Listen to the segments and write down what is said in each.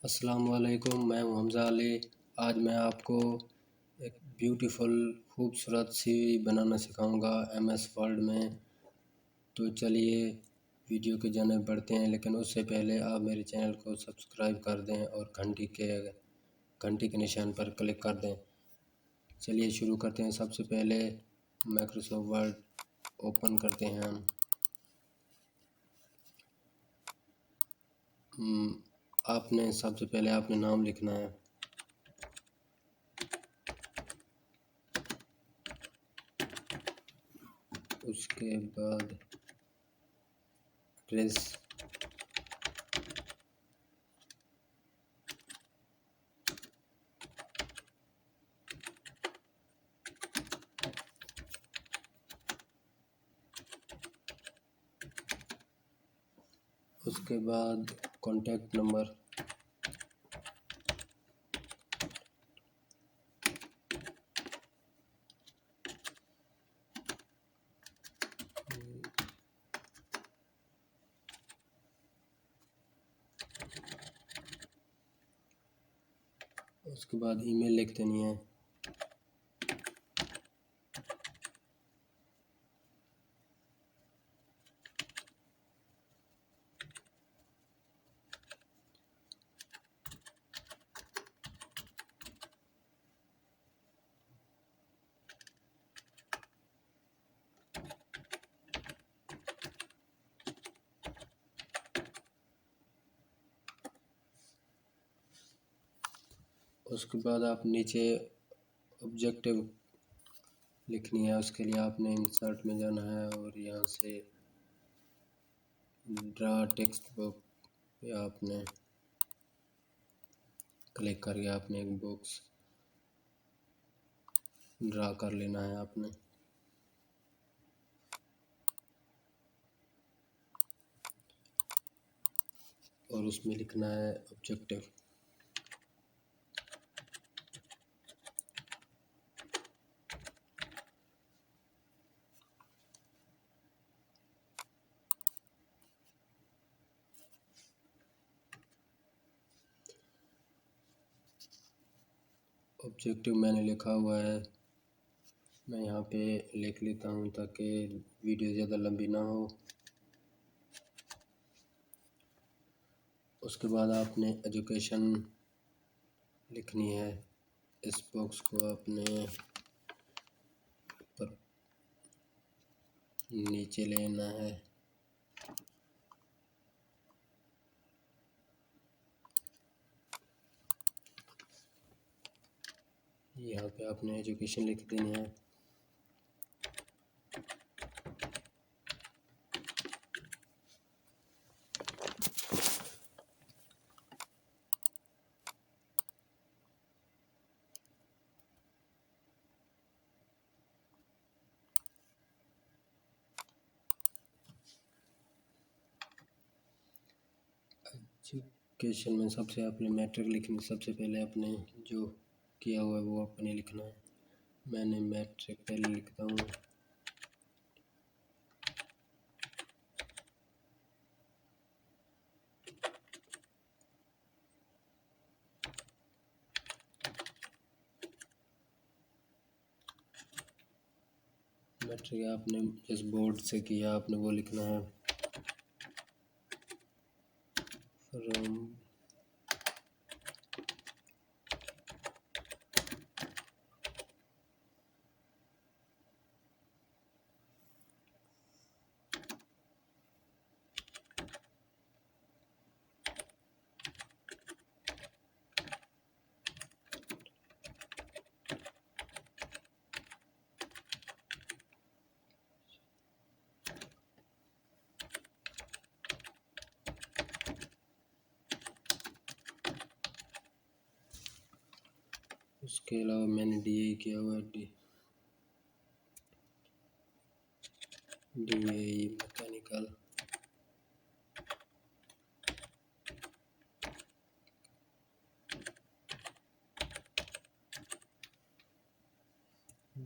अस्सलाम वालेकुम। मैं हूँ हमज़ा अली। आज मैं आपको एक ब्यूटीफुल खूबसूरत सी बनाना सिखाऊंगा MS वर्ड में। तो चलिए वीडियो की जानिब बढ़ते हैं, लेकिन उससे पहले आप मेरे चैनल को सब्सक्राइब कर दें और घंटी के निशान पर क्लिक कर दें। चलिए शुरू करते हैं। सबसे पहले माइक्रोसॉफ्ट वर्ड ओपन करते हैं हम। सबसे पहले आपने नाम लिखना है। उसके बाद एड्रेस, उसके बाद कॉन्टैक्ट नंबर, उसके बाद ईमेल लिख देनी है। उसके बाद आप नीचे ऑब्जेक्टिव लिखनी है। उसके लिए आपने इंसर्ट में जाना है और यहाँ से ड्रा टेक्स्ट बुक पे आपने क्लिक करके आपने एक बॉक्स ड्रा कर लेना है आपने। और उसमें लिखना है ऑब्जेक्टिव। ऑब्जेक्टिव मैंने लिखा हुआ है, मैं यहाँ पे लिख लेता हूँ ताकि वीडियो ज़्यादा लंबी ना हो। उसके बाद आपने एजुकेशन लिखनी है। इस बॉक्स को आपने पर नीचे लेना है। यहाँ पे आपने एजुकेशन लिख देनी है। एजुकेशन में सबसे आपने मैट्रिक लिखनी। सबसे पहले आपने जो किया हुआ है वो आपने लिखना है। मैंने मैट्रिक पहले लिखता हूँ। मैट्रिक आपने जिस बोर्ड से किया आपने वो लिखना है। फ्रॉम उसके अलावा मैंने DA किया हुआ है। DAE mechanical.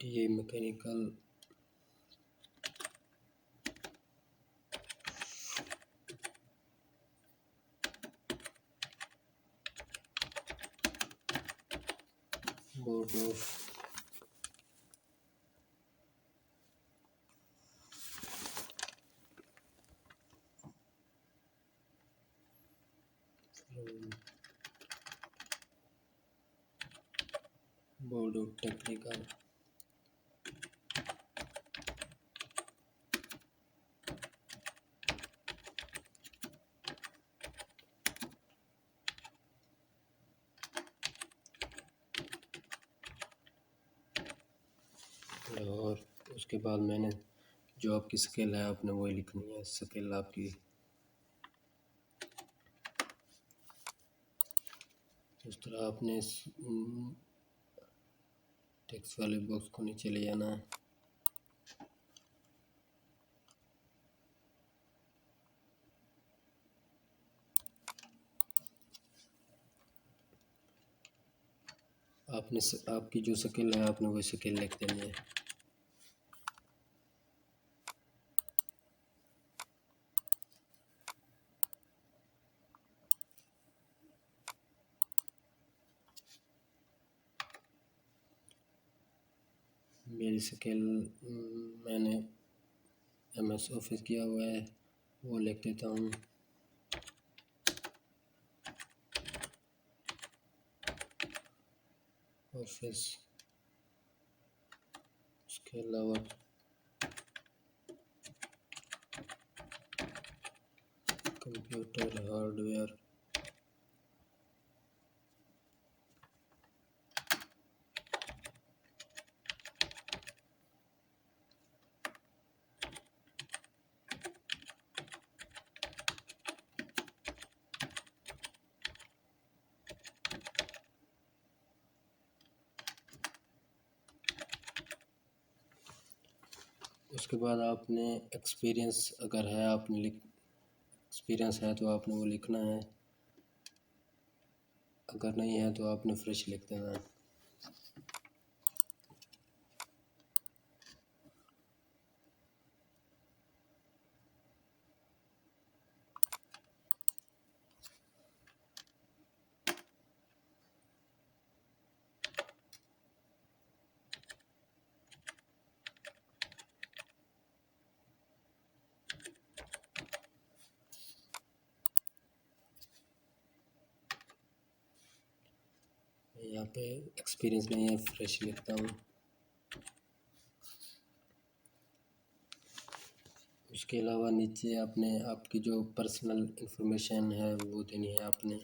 DA mechanical board of board of technical और उसके बाद मैंने जो आपकी स्केल है आपने वही लिखनी है। स्केल आपकी इस तरह आपने टेक्स्ट वाले बॉक्स को नीचे ले जाना है। आपने आपकी जो स्केल है आपने वही स्केल लिख देनी है। मेरी स्केल मैंने MS ऑफिस किया हुआ है वो लिख देता हूँ। ऑफिस उसके अलावा कंप्यूटर हार्डवेयर उसके बाद आपने एक्सपीरियंस अगर है आपने एक्सपीरियंस है तो आपने वो लिखना है। अगर नहीं है तो आपने फ्रेश लिख देना है। यहाँ पे एक्सपीरियंस नहीं है फ्रेश लिखता हूँ। उसके अलावा नीचे आपने आपकी जो पर्सनल इंफॉर्मेशन है वो देनी है। आपने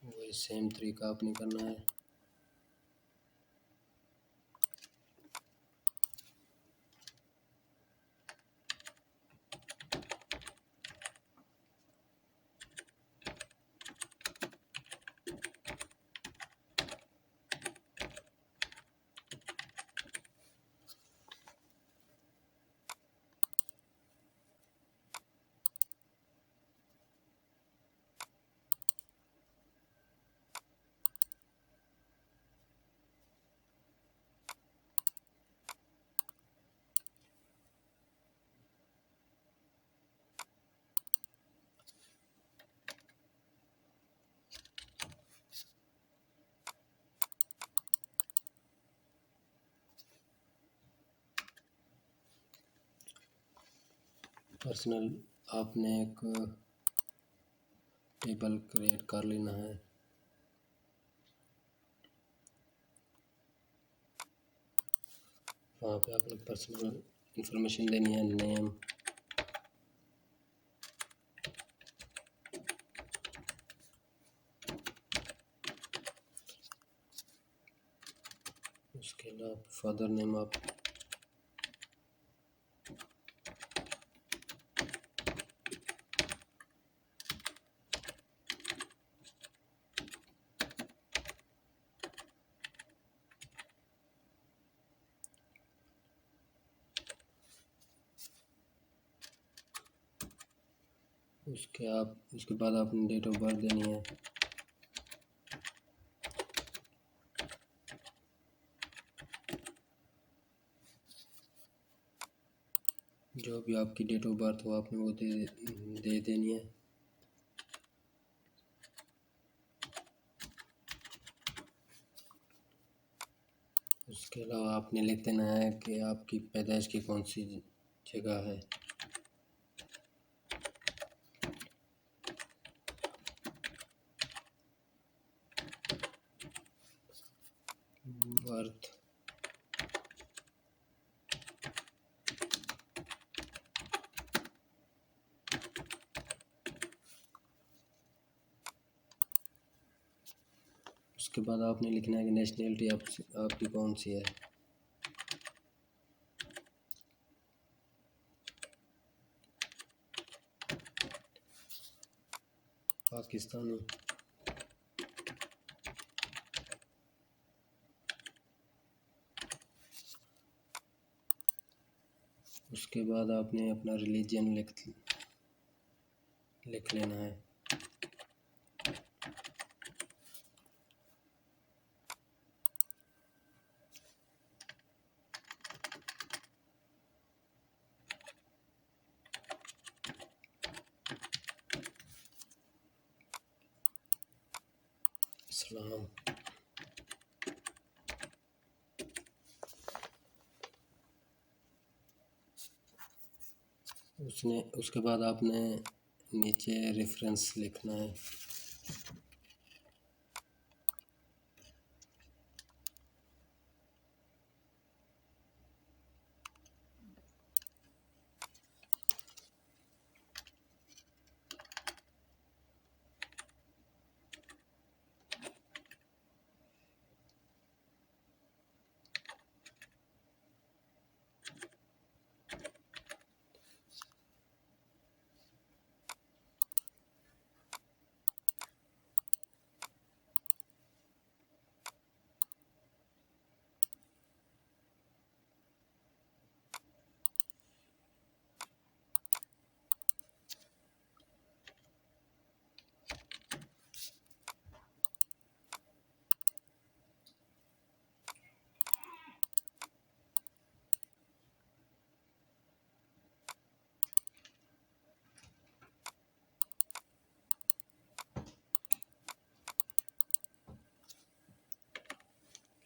वही सेम तरीका आपने करना है। पर्सनल आपने एक टेबल क्रिएट कर लेना है। वहाँ पे आपने पर्सनल इंफॉर्मेशन देनी है। नेम उसके अलावा फादर नेम आप उसके बाद आपने डेट ऑफ बर्थ देनी है। जो भी आपकी डेट ऑफ बर्थ हो आपने वो दे देनी है। उसके अलावा आपने लिख देना है कि आपकी पैदाइश की कौन सी जगह है। बर्थ, उसके बाद आपने लिखना है कि नेशनैलिटी आपकी कौन सी है। पाकिस्तानी। उसके बाद आपने अपना रिलीजन लिख लेना है। इस्लाम। उसके बाद आपने नीचे रेफरेंस लिखना है।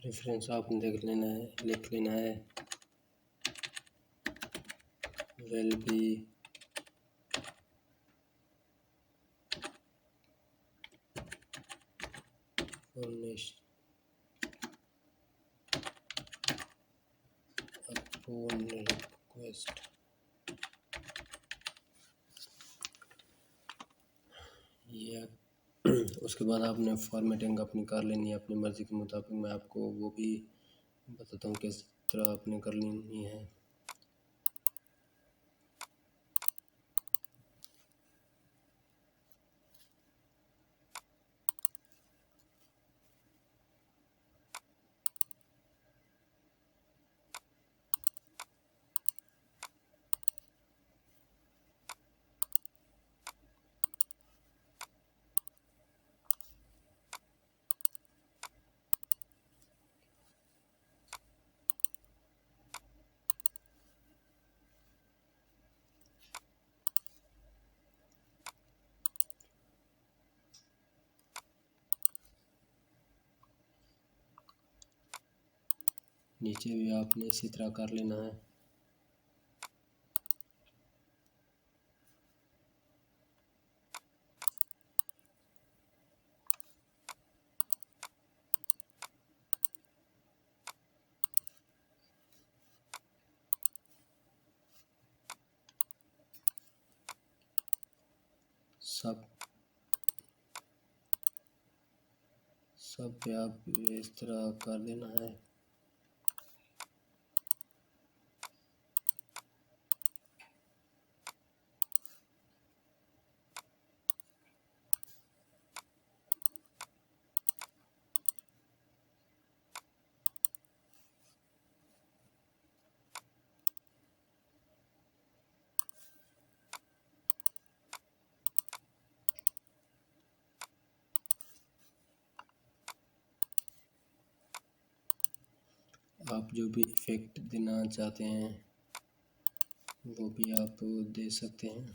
रेफरेंस आपने लिख लेना है। Will be furnished upon request। या उसके बाद आपने फॉर्मेटिंग अपनी कर लेनी है अपनी मर्ज़ी के मुताबिक। मैं आपको वो भी बताता हूँ किस तरह आपने कर लेनी है। नीचे भी आपने इसी तरह कर लेना है। सब पे आप इस तरह कर देना है। आप जो भी इफ़ेक्ट देना चाहते हैं वो भी आप दे सकते हैं।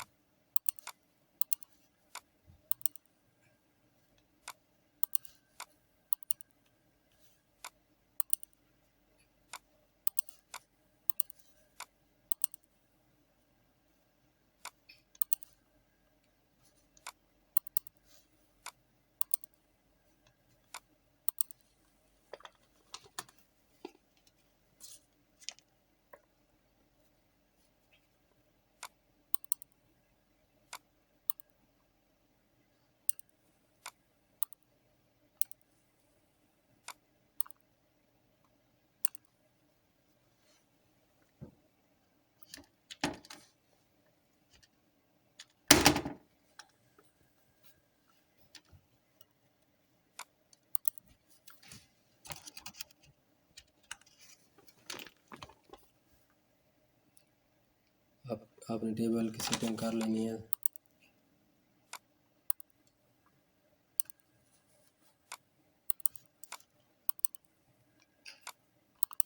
आपने टेबल की सेटिंग कर लेनी है।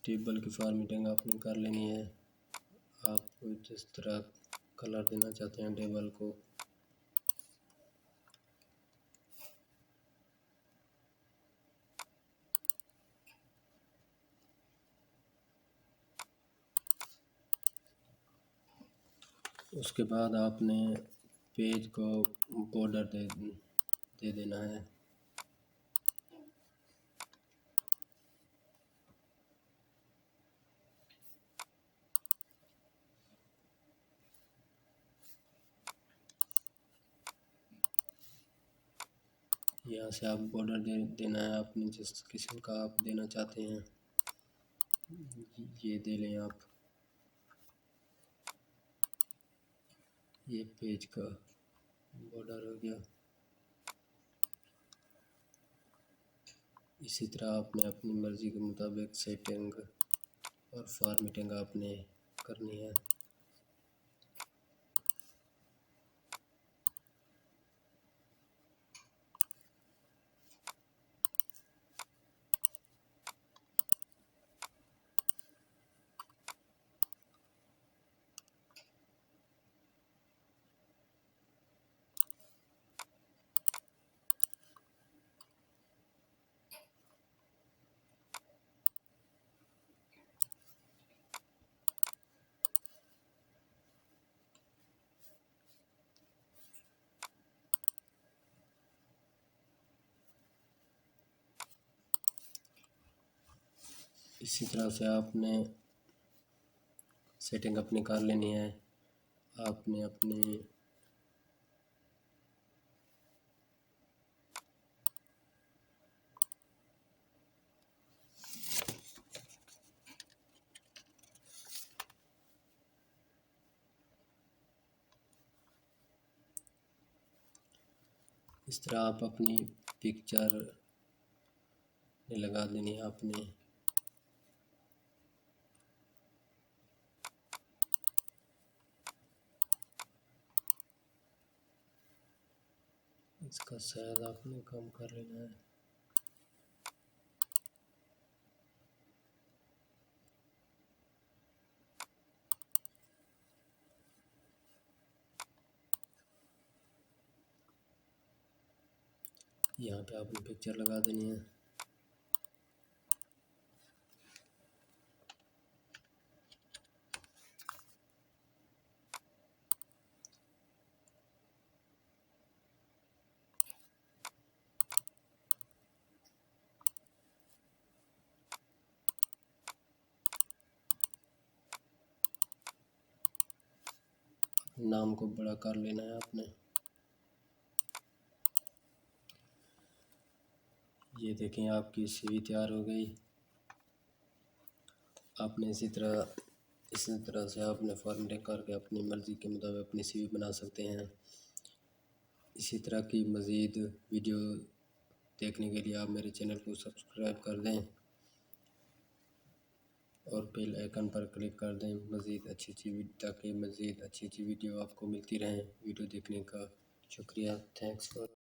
टेबल की फॉर्मेटिंग आपने कर लेनी है। आप जिस तरह कलर देना चाहते हैं टेबल को, उसके बाद आपने पेज को बॉर्डर दे देना है। यहाँ से आप बॉर्डर देना है अपनी जिस किस्म का आप देना चाहते हैं, ये दे लें आप। ये पेज का बॉर्डर हो गया। इसी तरह आपने अपनी मर्ज़ी के मुताबिक सेटिंग और फॉर्मेटिंग आपने करनी है। इसी तरह से आपने सेटिंग अपनी कर लेनी है। आपने अपनी इस तरह आप अपनी पिक्चर लगा देनी है। आपने इसका साइज आपने कम कर लेना है। यहाँ पे आपने पिक्चर लगा देनी है। नाम को बड़ा कर लेना है आपने। ये देखें आपकी सीवी तैयार हो गई। आपने इसी तरह से आपने फॉर्मेटिंग करके अपनी मर्ज़ी के मुताबिक अपनी सीवी बना सकते हैं। इसी तरह की मज़ीद वीडियो देखने के लिए आप मेरे चैनल को सब्सक्राइब कर दें और बेल आइकन पर क्लिक कर दें ताकि मज़ीद अच्छी वीडियो आपको मिलती रहें। वीडियो देखने का शुक्रिया। Thanks for